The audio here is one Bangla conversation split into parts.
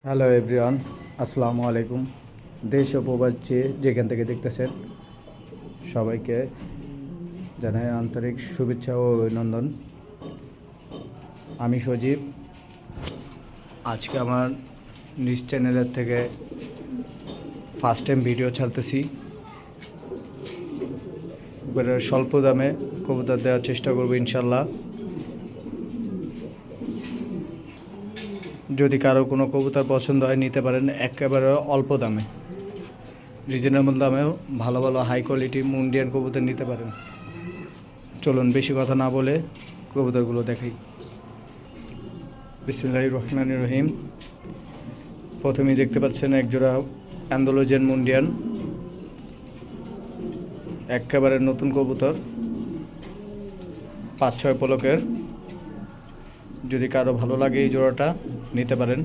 হ্যালো এভরিওয়ান, আসসালামু আলাইকুম। দেশ ও প্রবাসী যেখান থেকে দেখতেছেন সবাইকে জানাই আন্তরিক শুভেচ্ছা ও অভিনন্দন। আমি সজীব। আজকে আমার নিউজ চ্যানেলের থেকে ফার্স্ট টাইম ভিডিও ছাড়তেছি। এবারে স্বল্প দামে কবুতর দেওয়ার চেষ্টা করবো ইনশাল্লাহ। যদি কারো কোনো কবুতর পছন্দ হয় নিতে পারেন, একেবারে অল্প দামে, রিজনেবল দামেও ভালো ভালো হাই কোয়ালিটি মুন্ডিয়ান কবুতর নিতে পারেন। চলুন বেশি কথা না বলে কবুতরগুলো দেখাই। বিসমিল্লাহির রহমানির রহিম। প্রথমেই দেখতে পাচ্ছেন একজোড়া অ্যান্ডালুজিয়ান মুন্ডিয়ান, একেবারে নতুন কবুতর, 5-6 পলকের। যদি কারো ভালো লাগে এই জোড়াটা নিতে পারেন।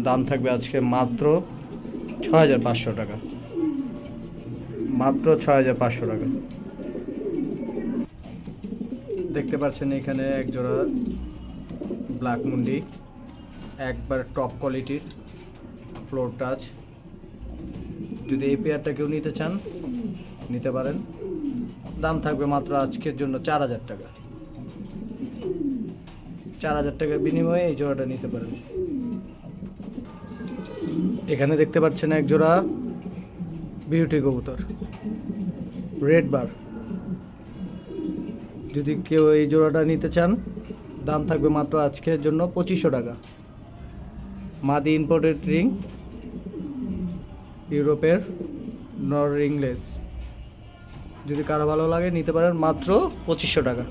দাম থাকবে আজকে মাত্র 6,500 টাকা, মাত্র 6,500 টাকা। দেখতে পাচ্ছেন এখানে এক জোড়া ব্ল্যাক মুন্ডি, একবার টপ কোয়ালিটির, ফ্লোর টাচ। যদি এই পেয়ারটা কেউ নিতে চান নিতে পারেন। দাম থাকবে মাত্র আজকের জন্য 4,000 টাকা। 4,000 টাকার বিনিময়ে এই জোড়াটা নিতে পারেন। এখানে দেখতে পাচ্ছেন এক জোড়া বিউটি কবুতর, রেড বার। যদি কেউ এই জোড়াটা নিতে চান দাম থাকবে মাত্র আজকের জন্য 2500 টাকা। মাদি ইম্পোর্টেড রিং, ইউরোপের নর রিংলেস। যদি কারো ভালো লাগে নিতে পারেন মাত্র 2500 টাকা।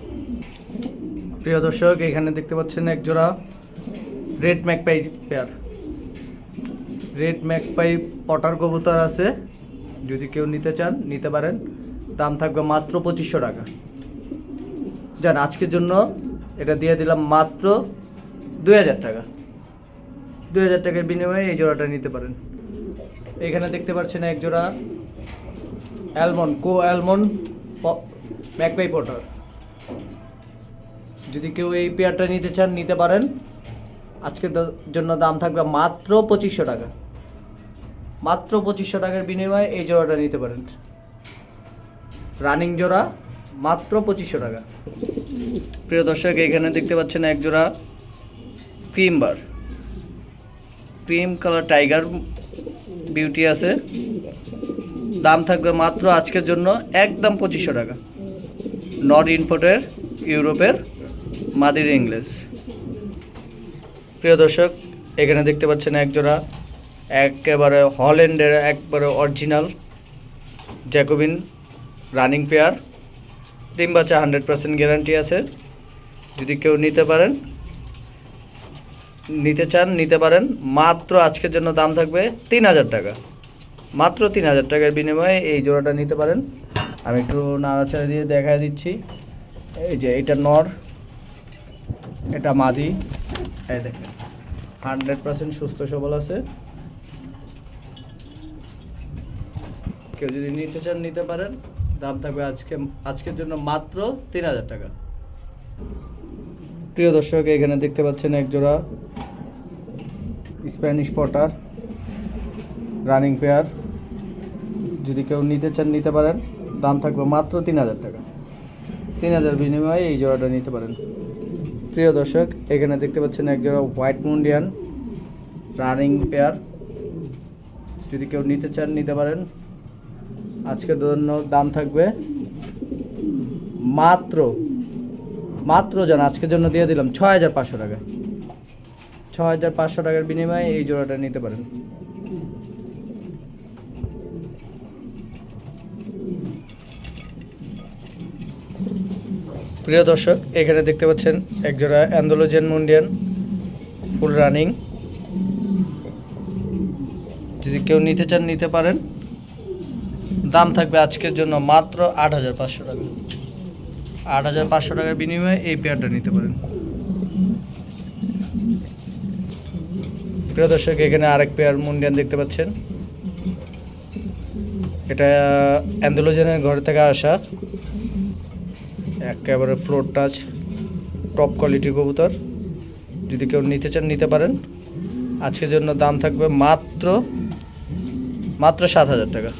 প্রিয় দর্শক, এখানে দেখতে পাচ্ছেন এক জোড়া red magpie pair, red magpie Potter কবুতর আছে। যদি কেউ নিতে চান নিতে পারেন। দাম থাকবে মাত্র 2500 টাকা। যান, আজকের জন্য এটা দিয়ে দিলাম মাত্র 2,000 টাকা। 2,000 টাকার বিনিময়ে এই জোড়াটা নিতে পারেন। এখানে দেখতে পাচ্ছেন এক জোড়া অ্যালমন্ড ম্যাকপাই পটার। যদি কেউ এই পেয়ারটা নিতে চান নিতে পারেন। আজকের জন্য দাম থাকবে মাত্র 2500 টাকা। মাত্র 2500 টাকার বিনিময়ে এই জোড়াটা নিতে পারেন। রানিং জোড়া, মাত্র 2500 টাকা। প্রিয় দর্শক, এখানে দেখতে পাচ্ছেন এক জোড়া ক্রিম বার, ক্রিম কালার টাইগার বিউটি আছে। দাম থাকবে মাত্র আজকের জন্য একদম 2500 টাকা। নট ইম্পোর্টের, ইউরোপের, মাদির ইংলিশ। প্রিয় দর্শক, এখানে দেখতে পাচ্ছেন এক জোড়া একেবারে হল্যান্ডের একবারে অরিজিনাল জ্যাকোবিন রানিং পেয়ার। ডিম বাচ্চা 100% গ্যারান্টি আছে। যদি কেউ নিতে চান নিতে পারেন। মাত্র আজকের জন্য দাম থাকবে 3,000 টাকা। মাত্র 3,000 টাকার বিনিময়ে এই জোড়াটা নিতে পারেন। আমি একটু নাড়াচাড়া দিয়ে দেখা দিচ্ছি। এই যে এটা নর, এটা মাদি। এই দেখেন 100% সুস্থ সবল আছে। কেউ যদি নিতে চান নিতে পারেন। দাম থাকবে আজকের জন্য মাত্র 3,000 টাকা। প্রিয় দর্শক, এখানে দেখতে পাচ্ছেন এক জোড়া স্প্যানিশ পটার রানিং পেয়ার। যদি কেউ নিতে চান নিতে পারেন। দাম থাকবে মাত্র 3,000 টাকা। 3,000 বিনিময়ে এই জোড়াটা নিতে পারেন। প্রিয় দর্শক, এখানে দেখতে পাচ্ছেন এক জোড়া হোয়াইট মুন্ডিয়ান রানিং পেয়ার। যদি কেউ নিতে চান নিতে পারেন। আজকের জন্য দাম থাকবে মাত্র জান আজকের জন্য দিয়ে দিলাম 6,500 টাকা। 6,500 টাকার বিনিময়ে এই জোড়াটা নিতে পারেন। প্রিয় দর্শক, এখানে দেখতে পাচ্ছেন এক জোড়া অ্যান্ডালুজিয়ান মুন্ডিয়ান ফুল রানিং। যদি কেউ নিতে চান নিতে পারেন। দাম থাকবে আজকের জন্য মাত্র 8,500 টাকা। 8,500 টাকার বিনিময়ে এই পেয়ারটা নিতে পারেন। প্রিয় দর্শক, এখানে আরেক পেয়ার মুন্ডিয়ান দেখতে পাচ্ছেন। এটা অ্যান্ডালুজিয়ানের ঘর থেকে আসা, একেবারে ফ্লোর টাচ টপ কোয়ালিটির কবুতর। যদি কেউ নিতে চান নিতে পারেন। আজকের জন্য দাম থাকবে মাত্র 7,000 টাকা।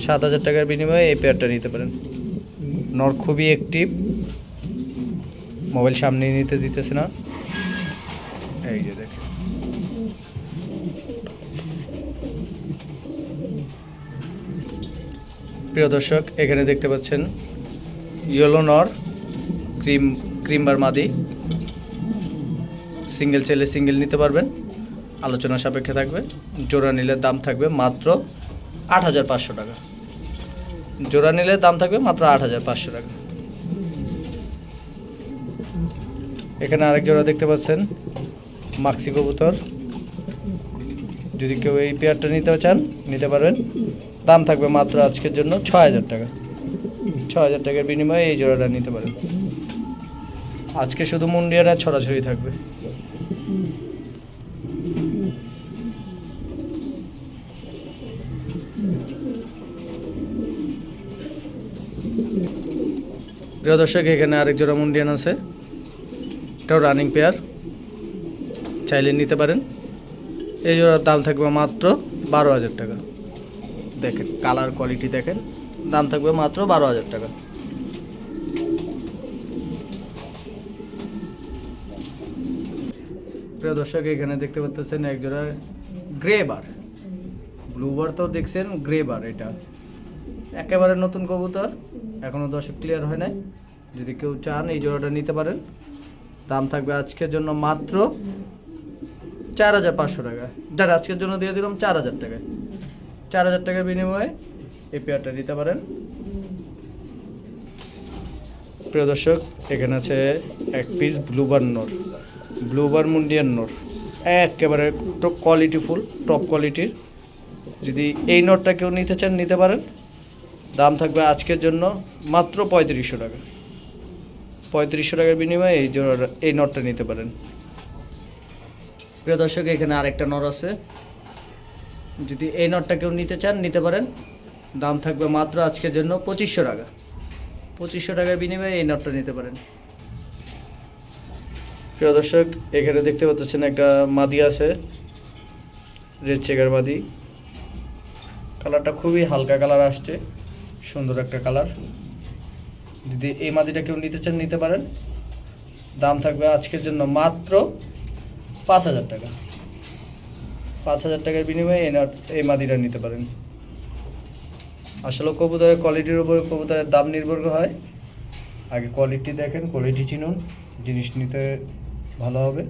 7,000 টাকার বিনিময়ে এই পেয়ারটা নিতে পারেন। নর খুবই অ্যাক্টিভ, মোবাইল সামনে নিতে দিতেছে না। এই যে দেখেন, প্রিয় দর্শক এখানে দেখতে পাচ্ছেন ইয়েলো নর, ক্রিমবার মাদি। সিঙ্গেল চাইলে সিঙ্গেল নিতে পারবেন, আলোচনা সাপেক্ষে থাকবে। জোড়া নিলে দাম থাকবে মাত্র 8,500 টাকা। জোড়া নিলে দাম থাকবে মাত্র 8,500 টাকা। এখানে আরেক জোড়া দেখতে পাচ্ছেন মাক্সি কবুতর। যদি কেউ এই পেয়ারটা নিতে চান নিতে পারবেন। দাম থাকবে মাত্র আজকের জন্য 6,000 টাকা। 6,000 টাকার বিনিময়ে এই জোড়াটা নিতে পারেন। আজকে শুধু মুন্ডিয়ারা ছড়াছড়ি থাকবে। প্রিয় দর্শক এখানে আরেক জোড়া মুন্ডিয়ান আছে, এটাও রানিং পেয়ার, চাইলে নিতে পারেন। এই জোড়ার দাম থাকবে মাত্র 12,000 টাকা। দেখেন কালার কোয়ালিটি দেখেন, দাম থাকবে মাত্র 12,000 টাকা। প্রিয় দর্শক এখানে দেখতে পাচ্ছেন এক জোড়া গ্রে বার। ব্লু বার তো দেখছেন, গ্রে বার এটা একেবারে নতুন কবুতর, এখনও দর্শক ক্লিয়ার হয় নাই। যদি কেউ চান এই জোড়াটা নিতে পারেন। দাম থাকবে আজকের জন্য মাত্র 4,500 টাকা। যারা আজকের জন্য দিয়ে দিলাম 4,000 টাকায়। 4,000 টাকার বিনিময়ে এই পেয়ারটা নিতে পারেন। প্রিয় দর্শক এখানে আছে এক পিস ব্লুবার নর, ব্লুবার মুন্ডিয়ান নর, একেবারে কোয়ালিটিফুল, টপ কোয়ালিটির। যদি এই নটটা কেউ নিতে চান নিতে পারেন। দাম থাকবে আজকের জন্য মাত্র 3500 টাকা। 3500 টাকার বিনিময়ে এই নটটা নিতে পারেন। প্রিয় দর্শক এখানে আরেকটা নর আছে, যদি এই নটটা কেউ নিতে চান নিতে পারেন। দাম থাকবে মাত্র আজকের জন্য 2500 টাকা। 2500 টাকার বিনিময়ে এই নটটা নিতে পারেন। প্রিয় দর্শক এখানে দেখতে পাচ্ছেন একটা মাদি আছে, রেড চেকার মাদি। কালারটা খুবই হালকা কালার আসছে, সুন্দর একটা কালার। যদি এই মাদিটা কেউ নিতে চান নিতে পারেন। দাম থাকবে আজকের জন্য মাত্র 5,000 টাকা। 5,000 টাকার বিনিময়ে এই মাদিটা নিতে পারেন। আসলে কবুতরের কোয়ালিটির উপর কবুতরের দাম নির্ভর হয়। আগে কোয়ালিটি দেখেন, কোয়ালিটি চিনুন, জিনিস নিতে ভালো হবে।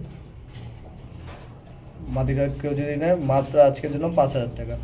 মাদিটা কেউ যদি নেয় মাত্র আজকের জন্য 5,000 টাকা।